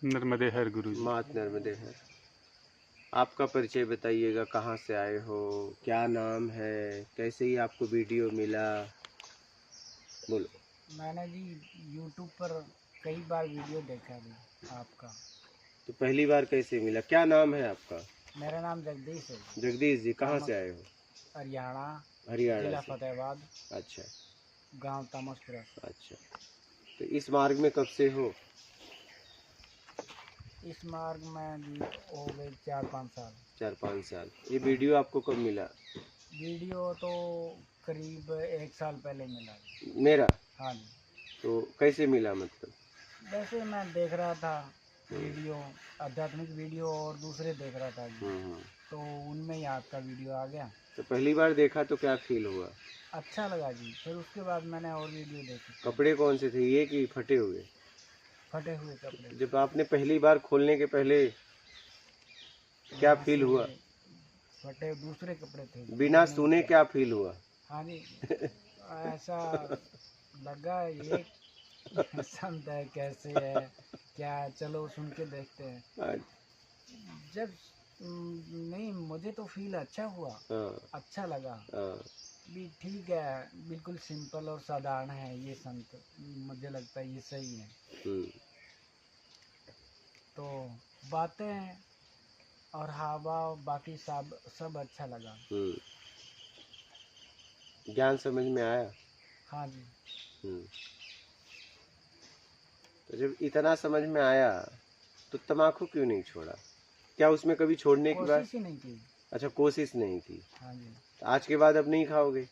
नर्मदे हर गुरु जी। मात नर्मदे हर। आपका परिचय बताइएगा, कहाँ से आए हो, क्या नाम है, कैसे ही आपको वीडियो मिला, बोलो। मैंने जी यूट्यूब पर कई बार वीडियो देखा जी आपका। तो पहली बार कैसे मिला, क्या नाम है आपका? मेरा नाम जगदीश है जी। जगदीश जी, कहाँ तामस से आए हो? हरियाणा, हरियाणा जिला से। फतेहाबाद, अच्छा गांव तामसपुरा। अच्छा। तो इस मार्ग में कब से हो? इस मार्ग में जी हो गए 4-5 साल। 4-5 साल। ये वीडियो आपको कब मिला? वीडियो तो करीब 1 साल पहले मिला जी। मेरा? हाँ जी। तो कैसे मिला मतलब? वैसे मैं देख रहा था हम्म, वीडियो, आध्यात्मिक वीडियो और दूसरे देख रहा था जी, हम्म। तो उनमें ही आपका वीडियो आ गया। तो पहली बार देखा तो क्या फील हुआ? अच्छा लगा जी। फिर उसके बाद मैंने और वीडियो देखी। कपड़े कौन से थे, ये कि फटे हुए? फटे हुए कपड़े। जब आपने पहली बार खोलने के पहले क्या यहाँ फील से हुआ? फटे दूसरे कपड़े थे जी, बिना ये नहीं सुने थे। क्या फील हुआ? हाँ जी। ऐसा लगा ये संत है, कैसे है, क्या है, चलो सुन के देखते हैं। हाँ जब नहीं, मुझे तो फील अच्छा हुआ, अच्छा लगा हाँ। भी। ठीक है, बिल्कुल सिंपल और साधारण है ये संत, मुझे लगता है ये सही है। हम्म, तो बातें और हाव भाव बाकी सब सब अच्छा लगा। ज्ञान समझ में आया? हाँ जी। हम्म। तो जब इतना समझ में आया तो तम्बाकू क्यों नहीं छोड़ा? क्या उसमें कभी छोड़ने की बात? कोशिश ही नहीं की। अच्छा, कोशिश नहीं की। हाँ जी। तो आज के बाद अब नहीं खाओगे?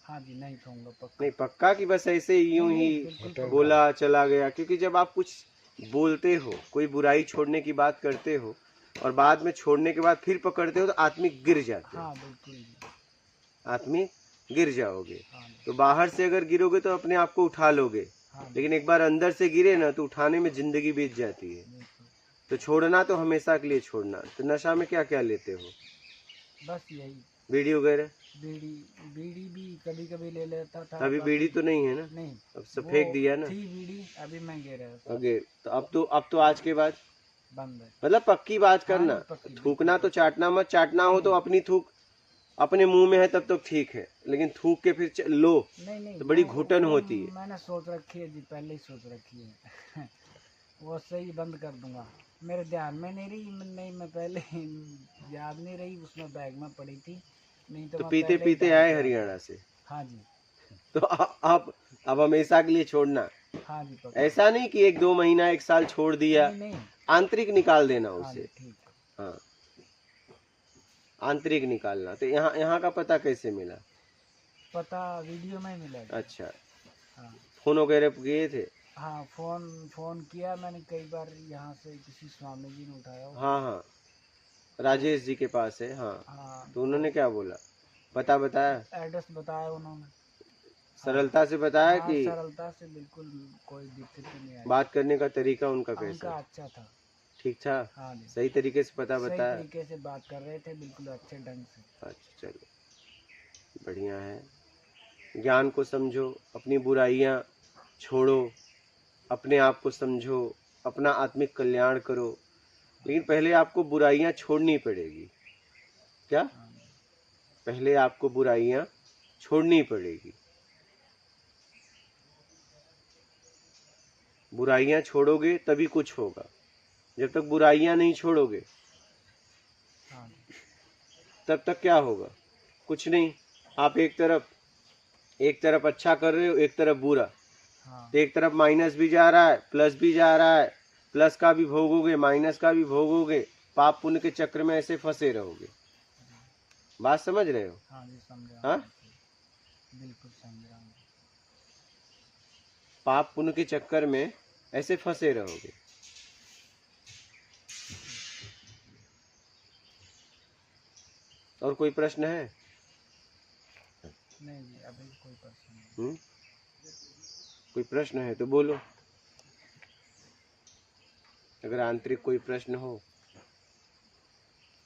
हाँ जी, नहीं खाऊंगा पक्का। नहीं पक्का कि बस ऐसे यूं नहीं नहीं, ही बिल्कुल पक्का। बोला चला गया? क्योंकि जब आप कुछ बोलते हो, कोई बुराई छोड़ने की बात करते हो और बाद में छोड़ने के बाद फिर पकड़ते हो तो आत्मिक गिर जाते हो। हाँ बिल्कुल जी। आत्मिक गिर जाओगे। हाँ जी। तो बाहर से अगर गिरोगे तो अपने आप को उठा लोगे, हाँ जी, लेकिन एक बार अंदर से गिरे ना तो उठाने में जिंदगी बीत जाती है। बिल्कुल। तो छोड़ना तो हमेशा के लिए छोड़ना। तो नशा में क्या क्या लेते हो? बस यही, बीड़ी वगैरह? बीड़ी। बीड़ी भी कभी कभी ले लेता था, अभी बाकी बीड़ी तो नहीं है ना? नहीं। अब सब वो फेंक दिया ना? थी बीड़ी, अभी महंगे रहे सब। आगे तो अब तो आज के बाद बंद है। मतलब पक्की बात हाँ करना। जी, पक्की थूकना तो बिल्कुल। चाटना मत। चाटना हो नहीं तो नहीं अपनी थूक अपने मुंह में है तब तो ठीक है, लेकिन थूक के फिर लो नहीं नहीं, तो बड़ी घुटन वो होती है। मैंने सोच रखी है जी, पहले ही सोच रखी है। वो सही बंद कर दूंगा। मेरे ध्यान में नहीं रही, नहीं मैं पहले याद नहीं रही, उसमें बैग में पड़ी थी, नहीं तो तो मैं पीते पहले ही पीते डाल आए के आता। हरियाणा से, हाँ जी। तो आप अब हमेशा के लिए छोड़ना। हाँ जी पक्का। ऐसा नहीं कि 1-2 महीना 1 साल छोड़ दिया, नहीं नहीं। आंतरिक निकाल देना हाँ जी उसे। ठीक है। हाँ, आंतरिक निकालना। तो यहाँ यहाँ का पता कैसे मिला? पता वीडियो में ही मिला जी। अच्छा, हाँ। फोन वगैरह किए थे? हाँ, फोन फोन किया मैंने कई बार, यहाँ से किसी स्वामी जी ने उठाया हो। हाँ हाँ, तो राजेश जी के पास है, हाँ। हाँ, तो तो उन्होंने क्या बोला, पता बताया? एड्रेस बताया उन्होंने। हाँ। सरलता से बताया हाँ, कि सरलता से, बिल्कुल कोई दिक्कत ही नहीं आई। बात करने का तरीका उनका कैसा? उनका अच्छा था। ठीक था? हाँ जी। सही तरीके से पता सही बताया? तरीके से बात कर रहे थे, बिल्कुल अच्छे ढंग से। अच्छा चलो, बढ़िया है। ज्ञान को समझो, अपनी बुराइयां छोड़ो, अपने आप को समझो, अपना आत्मिक कल्याण करो। लेकिन पहले आपको बुराइयां छोड़नी पड़ेगी। क्या? हाँ जी। पहले आपको बुराइयां छोड़नी पड़ेगी। बुराइयां छोड़ोगे तभी कुछ होगा। जब तक बुराइयां नहीं छोड़ोगे हाँ जी। तब तक क्या होगा? कुछ नहीं। आप एक तरफ अच्छा कर रहे हो, एक तरफ बुरा। हाँ। तो एक तरफ माइनस भी जा रहा है, प्लस भी जा रहा है। प्लस का भी भोगोगे, माइनस का भी भोगोगे। पाप पुण्य के चक्र में ऐसे फंसे रहोगे। बात समझ रहे हो? हाँ जी, समझ रहा हाँ, हूँ, बिल्कुल समझ रहा हूँ। पाप पुण्य के चक्कर में ऐसे फंसे रहोगे। और कोई प्रश्न है? नहीं जी, अभी कोई प्रश्न नहीं। कोई प्रश्न है तो बोलो, अगर आंतरिक कोई प्रश्न हो।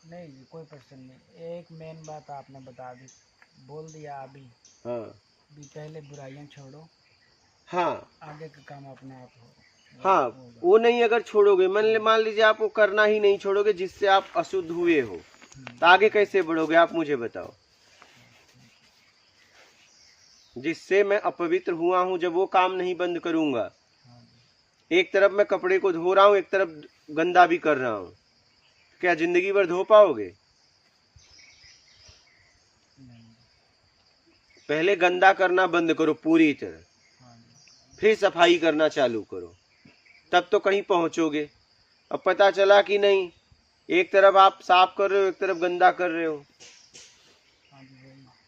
नहीं जी, कोई प्रश्न नहीं। एक मेन बात आपने बता दी, बोल दिया अभी हाँ भी, पहले बुराइयां छोड़ो, हाँ, आगे का काम अपने आप हो। हाँ, वो नहीं अगर छोड़ोगे, मान लीजिए आप वो करना ही नहीं छोड़ोगे जिससे आप अशुद्ध हुए हो, तो आगे कैसे बढ़ोगे आप मुझे बताओ। जिससे मैं अपवित्र हुआ हूं, जब वो काम नहीं बंद करूंगा, एक तरफ मैं कपड़े को धो रहा हूं, एक तरफ गंदा भी कर रहा हूं, क्या जिंदगी भर धो पाओगे? पहले गंदा करना बंद करो पूरी तरह, फिर सफाई करना चालू करो, तब तो कहीं पहुंचोगे। अब पता चला कि नहीं, एक तरफ आप साफ कर रहे हो, एक तरफ गंदा कर रहे हो।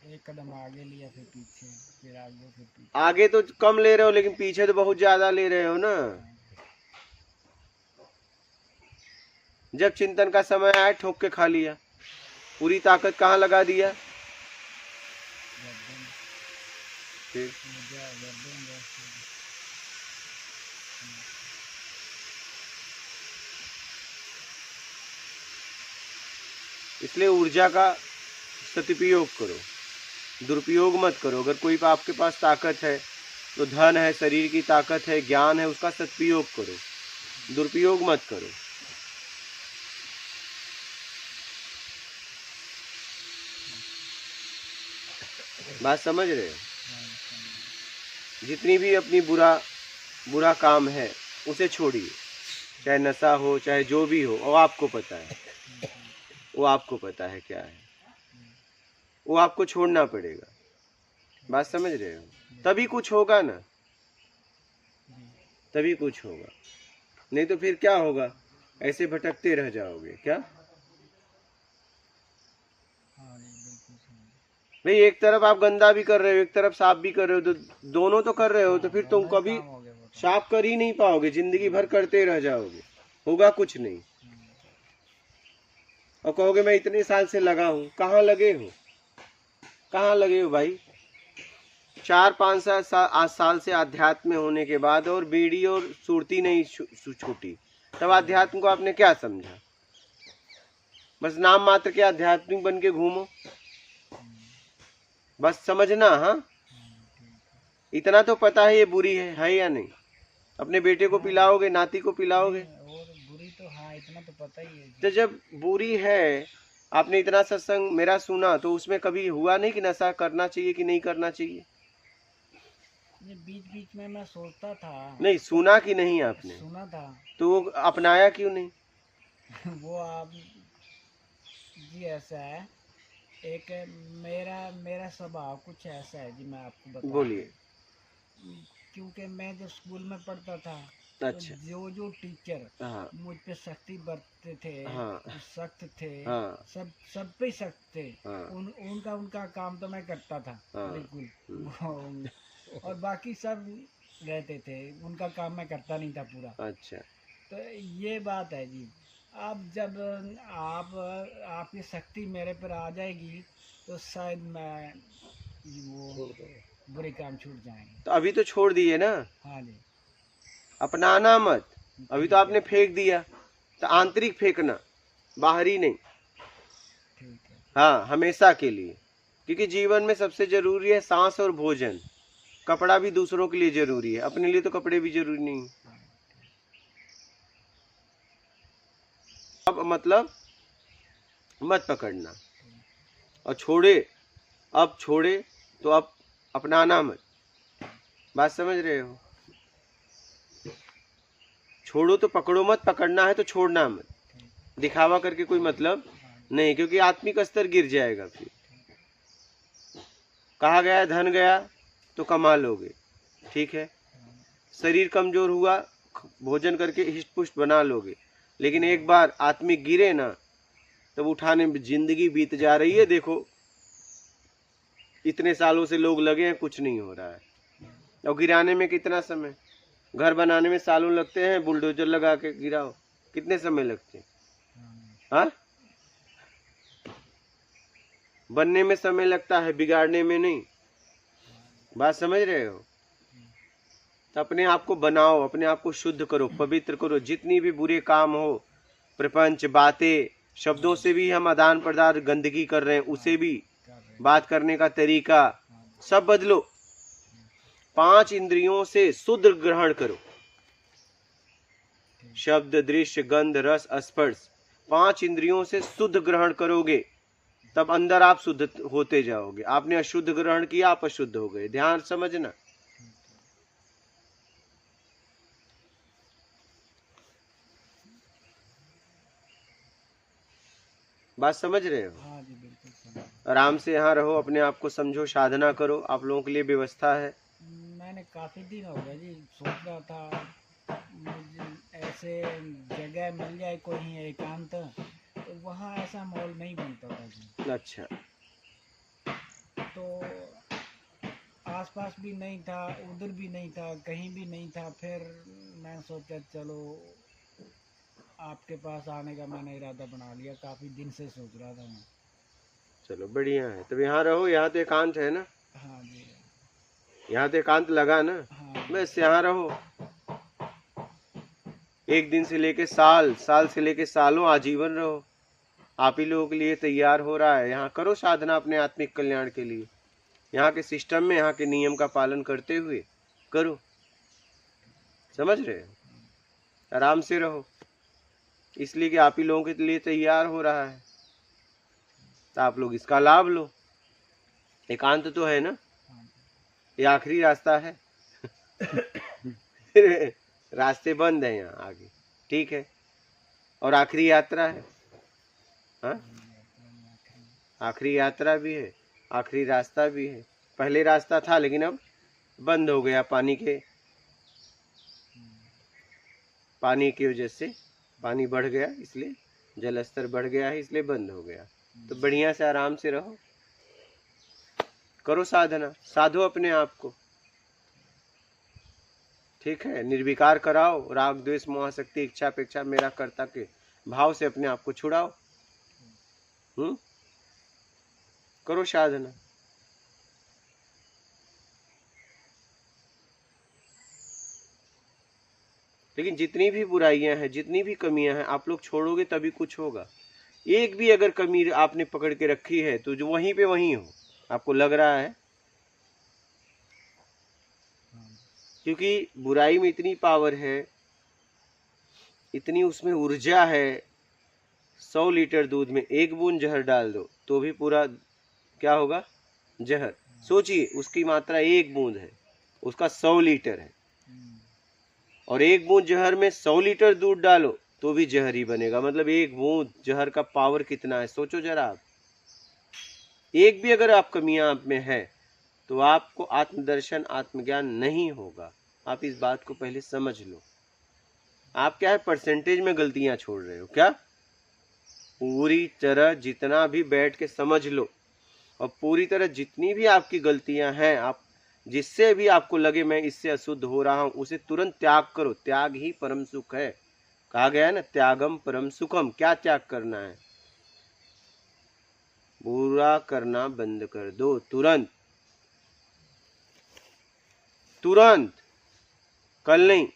एक कदम आगे लिया, फिर पीछे, फिर आगे, फिर पीछे। आगे तो कम ले रहे हो, लेकिन पीछे तो बहुत ज्यादा ले रहे हो ना। जब चिंतन का समय आया, ठोक के खा लिया, पूरी ताकत कहाँ लगा दिया? फिर इसलिए ऊर्जा का सदुपयोग करो, दुरुपयोग मत करो। अगर कोई आपके पास ताकत है, तो धन है, शरीर की ताकत है, ज्ञान है, उसका सदुपयोग करो, दुरुपयोग मत करो। बात समझ रहे हो? जितनी भी अपनी बुरा काम है उसे छोड़िए, चाहे नशा हो, चाहे जो भी हो, वो आपको पता है, वो आपको पता है क्या है, वो आपको छोड़ना पड़ेगा। बात समझ रहे हो? तभी कुछ होगा ना, तभी कुछ होगा, नहीं तो फिर क्या होगा? ऐसे भटकते रह जाओगे क्या? भाई एक तरफ आप गंदा भी कर रहे हो, एक तरफ साफ भी कर रहे हो, तो दोनों तो कर रहे हो, तो फिर तुम कभी साफ कर ही नहीं पाओगे, जिंदगी भर करते रह जाओगे, होगा कुछ नहीं। और कहोगे मैं इतने साल से लगा हूं, कहाँ लगे हो? कहाँ लगे हो भाई? 4-5 साल से अध्यात्म में होने के बाद और बीड़ी और सुरती नहीं छूटी, तब अध्यात्म को आपने क्या समझा? बस नाम मात्र के आध्यात्मिक बन के घूमो, बस समझना। हाँ, इतना तो पता है ये बुरी है या नहीं? अपने बेटे को पिलाओगे, नाती को पिलाओगे? और बुरी तो हाँ, इतना तो पता ही है। तो जब बुरी है, आपने इतना सत्संग मेरा सुना, तो उसमें कभी हुआ नहीं कि नशा करना चाहिए कि नहीं करना चाहिए? बीच बीच में मैं सोचता था। नहीं, सुना कि नहीं आपने? सुना था। तो वो अपनाया क्यों नहीं? वो आप जी, ऐसा है, एक मेरा स्वभाव कुछ ऐसा है जी, मैं आपको बताऊं। बोलिए। क्योंकि मैं जब स्कूल में पढ़ता था, अच्छा। तो जो टीचर हाँ, मुझ पे सख्ती बरतते थे, हाँ, सख्त थे, हाँ, सब पे सख्त थे, हाँ, उनका काम तो मैं करता था, हाँ, बिल्कुल। और बाकी सब रहते थे, उनका काम मैं करता नहीं था पूरा। अच्छा। तो ये बात है जी। अब जब आपकी शक्ति मेरे पर आ जाएगी, तो शायद मैं वो बुरे काम छूट जाएंगे। तो अभी तो छोड़ दिए ना? हाँ जी। अपनाना मत, अभी तो आपने फेंक दिया, तो आंतरिक फेंकना, बाहरी नहीं। ठीक है। हाँ, हमेशा के लिए, क्योंकि जीवन में सबसे जरूरी है सांस और भोजन। कपड़ा भी दूसरों के लिए जरूरी है, अपने लिए तो कपड़े भी जरूरी नहीं। अब मतलब मत पकड़ना, और अब छोड़े तो अब अपनाना मत। बात समझ रहे हो? छोड़ो तो पकड़ो मत, पकड़ना है तो छोड़ना मत। दिखावा करके कोई मतलब नहीं, क्योंकि आत्मिक स्तर गिर जाएगा। फिर कहा गया धन गया तो कमा लोगे, ठीक है, शरीर कमजोर हुआ, भोजन करके हिष्ट पुष्ट बना लोगे, लेकिन एक बार आत्मिक गिरे ना, तब उठाने में जिंदगी बीत जा रही है। देखो इतने सालों से लोग लगे हैं, कुछ नहीं हो रहा है, और गिराने में कितना समय? घर बनाने में सालों लगते हैं, बुलडोजर लगा के गिराओ, कितने समय लगते हैं? हाँ, बनने में समय लगता है, बिगाड़ने में नहीं। बात समझ रहे हो? तो अपने आप को बनाओ, अपने आप को शुद्ध करो, पवित्र करो। जितनी भी बुरे काम हो, प्रपंच, बातें, शब्दों से भी हम आदान प्रदान गंदगी कर रहे हैं, उसे भी, बात करने का तरीका सब बदलो। 5 इंद्रियों से शुद्ध ग्रहण करो, शब्द, दृश्य, गंध, रस, स्पर्श, 5 इंद्रियों से शुद्ध ग्रहण करोगे, तब अंदर आप शुद्ध होते जाओगे। आपने अशुद्ध ग्रहण किया, आप अशुद्ध हो गए। ध्यान समझना। बात समझ रहे हो? हाँ जी, बिल्कुल समझ। आराम से यहाँ रहो, अपने आप को समझो, साधना करो। आप लोगों के लिए व्यवस्था है। मैंने काफ़ी दिन हो गया जी, सोच रहा था मुझे ऐसे जगह मिल जाए कोई एकांत, तो वहाँ ऐसा माहौल नहीं बनता था जी। अच्छा, तो आसपास भी नहीं था, उधर भी नहीं था, कहीं भी नहीं था। फिर मैं सोचा चलो आपके पास आने का मैंने इरादा बना लिया। काफ़ी दिन से सोच रहा था मैं। चलो बढ़िया है। तब यहाँ रहो, यहाँ तो एकांत है ना, हाँ जी। यहाँ तो एकांत लगा ना, हाँ बस यहाँ रहो। एक दिन से लेके साल, साल से लेके सालों, आजीवन रहो। आप ही लोगों के लिए तैयार हो रहा है। यहाँ करो साधना अपने आत्मिक कल्याण के लिए। यहाँ के सिस्टम में, यहाँ के नियम का पालन करते हुए करो। समझ रहे हो? आराम से रहो, इसलिए कि आप ही लोगों के लिए तैयार हो रहा है, तो आप लोग इसका लाभ लो। एकांत तो है ना, हाँ ये आखिरी रास्ता है। रास्ते बंद है यहाँ आगे, ठीक है, और आखिरी यात्रा है। हाँ, आखिरी यात्रा भी है, आखिरी रास्ता भी है। पहले रास्ता था लेकिन अब बंद हो गया, पानी की वजह से पानी बढ़ गया, इसलिए जल स्तर बढ़ गया है, इसलिए बंद हो गया। तो बढ़िया से आराम से रहो, करो साधना, साधो अपने आप को, ठीक है। निर्विकार कराओ, राग द्वेष मोह आसक्ति इच्छा अपेक्षा मेरा कर्ता के भाव से अपने आप को छुड़ाओ। करो साधना। लेकिन जितनी भी बुराइयां हैं, जितनी भी कमियां हैं, आप लोग छोड़ोगे तभी कुछ होगा। एक भी अगर कमी आपने पकड़ के रखी है तो जो वहीं पे वहीं हो, आपको लग रहा है, क्योंकि बुराई में इतनी पावर है, इतनी उसमें ऊर्जा है। 100 लीटर दूध में 1 बूंद जहर डाल दो तो भी पूरा क्या होगा? जहर। सोचिए, उसकी मात्रा 1 बूंद है, उसका 100 लीटर है, और 1 बूंद जहर में 100 लीटर दूध डालो तो भी जहर ही बनेगा। मतलब 1 बूंद जहर का पावर कितना है, सोचो जरा आप। एक भी अगर आप कमियां आप में है तो आपको आत्मदर्शन, आत्मज्ञान नहीं होगा। आप इस बात को पहले समझ लो। आप क्या है, परसेंटेज में गलतियां छोड़ रहे हो क्या? पूरी तरह जितना भी बैठ के समझ लो, और पूरी तरह जितनी भी आपकी गलतियां हैं, आप जिससे भी आपको लगे मैं इससे अशुद्ध हो रहा हूं, उसे तुरंत त्याग करो। त्याग ही परम सुख है, कहा गया है ना, त्यागम परम सुखम। क्या त्याग करना है? बुरा करना बंद कर दो, तुरंत तुरंत। कल नहीं,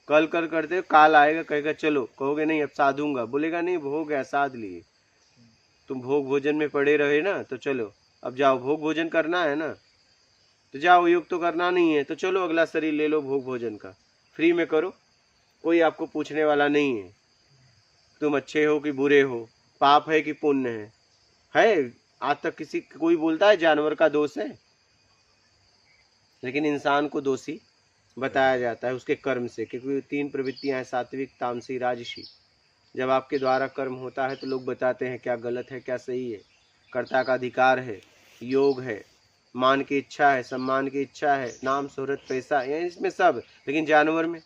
कल कर करते काल आएगा, कहेगा चलो, कहोगे नहीं अब साधूंगा, बोलेगा नहीं हो गया साध लिए। तुम भोग भोजन में पड़े रहे ना, तो चलो अब जाओ, भोग भोजन करना है ना, तो जाओ। योग तो करना नहीं है तो चलो अगला शरीर ले लो, भोग भोजन का फ्री में करो, कोई आपको पूछने वाला नहीं है तुम अच्छे हो कि बुरे हो, पाप है कि पुण्य है? आज तक किसी कोई बोलता है जानवर का दोष है? लेकिन इंसान को दोषी बताया जाता है उसके कर्म से, क्योंकि 3 प्रवृत्तियां हैं, सात्विक, तामसी, राजसी। जब आपके द्वारा कर्म होता है तो लोग बताते हैं क्या गलत है क्या सही है। कर्ता का अधिकार है, योग है, मान की इच्छा है, सम्मान की इच्छा है, नाम शोहरत पैसा, इसमें सब। लेकिन जानवर में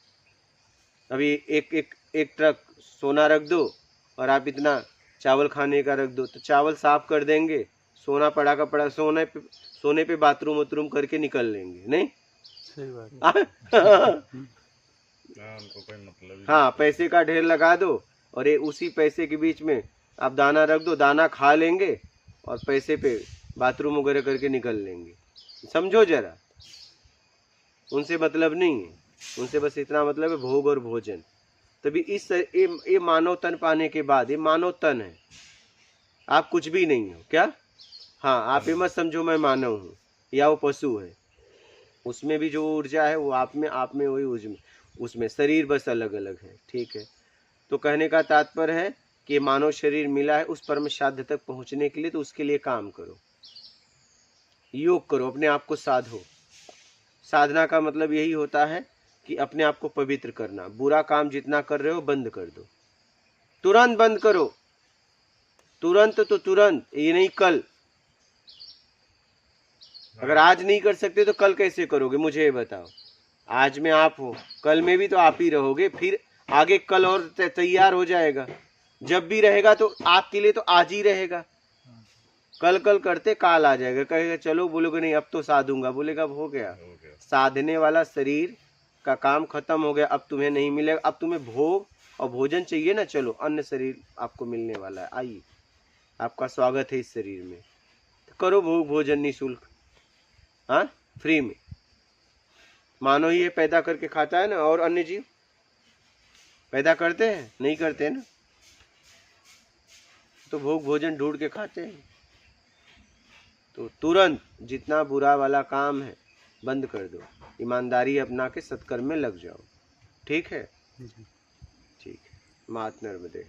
अभी एक ट्रक सोना रख दो और आप इतना चावल खाने का रख दो, तो चावल साफ कर देंगे, सोना पड़ा का पड़ा सोने पे बाथरूम वाथरूम करके निकल लेंगे, नहीं? सही बात है। उनको कोई मतलब ही हाँ, पैसे का ढेर लगा दो और ये उसी पैसे के बीच में आप दाना रख दो, दाना खा लेंगे और पैसे पे बाथरूम वगैरह करके निकल लेंगे। समझो जरा, उनसे मतलब नहीं है, उनसे बस इतना मतलब है भोग और भोजन। तभी ये मानव तन पाने के बाद, ये मानव तन है, आप कुछ भी नहीं हो क्या? हाँ, आप ये मत समझो मैं मानव हूँ या वो पशु है। उसमें भी जो ऊर्जा है वो आप में वही उसमें शरीर बस अलग अलग है, ठीक है। तो कहने का तात्पर्य है कि मानव शरीर मिला है उस परम साध्य तक पहुंचने के लिए, तो उसके लिए काम करो, योग करो, अपने आप को साधो। साधना का मतलब यही होता है कि अपने आप को पवित्र करना। बुरा काम जितना कर रहे हो बंद कर दो, तुरंत बंद करो, तुरंत तो तुरंत, ये नहीं कल। अगर आज नहीं कर सकते तो कल कैसे करोगे, मुझे ये बताओ। आज में आप हो, कल में भी तो आप ही रहोगे, फिर आगे कल और तैयार हो जाएगा। जब भी रहेगा तो आपके लिए तो आज ही रहेगा। कल कल करते काल आ जाएगा, कहेगा चलो, बोलोगे नहीं अब तो साधूंगा, बोलेगा अब हो गया। साधने वाला शरीर का काम खत्म हो गया, अब तुम्हें नहीं मिलेगा। अब तुम्हें भोग और भोजन चाहिए ना, चलो अन्य शरीर आपको मिलने वाला है, आइए, आपका स्वागत है इस शरीर में, तो करो भोग भोजन निःशुल्क, हाँ, फ्री में। मानो ये पैदा करके खाता है ना, और अन्य जीव पैदा करते हैं, नहीं करते ना, तो भोग भोजन ढूंढ के खाते हैं। तो तुरंत जितना बुरा वाला काम है बंद कर दो, ईमानदारी अपना के सत्कर्म में लग जाओ। ठीक है, ठीक है। मात नर्मदे।